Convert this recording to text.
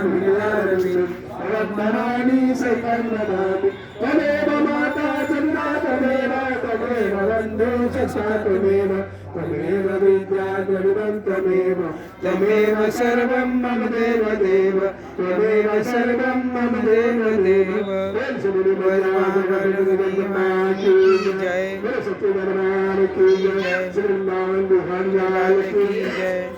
लीलारविन्दं रत्नानि सकलनानि तमेव माता चन्द्रा तमेव तमेव वन्दे चक्षातमेव तमेव विद्या गरुडं तमेव तमेव सर्वं मम देव देव तमेव सर्वं मम देव देव भगवान की जय सत्यनारायण की जय श्री राम की जय।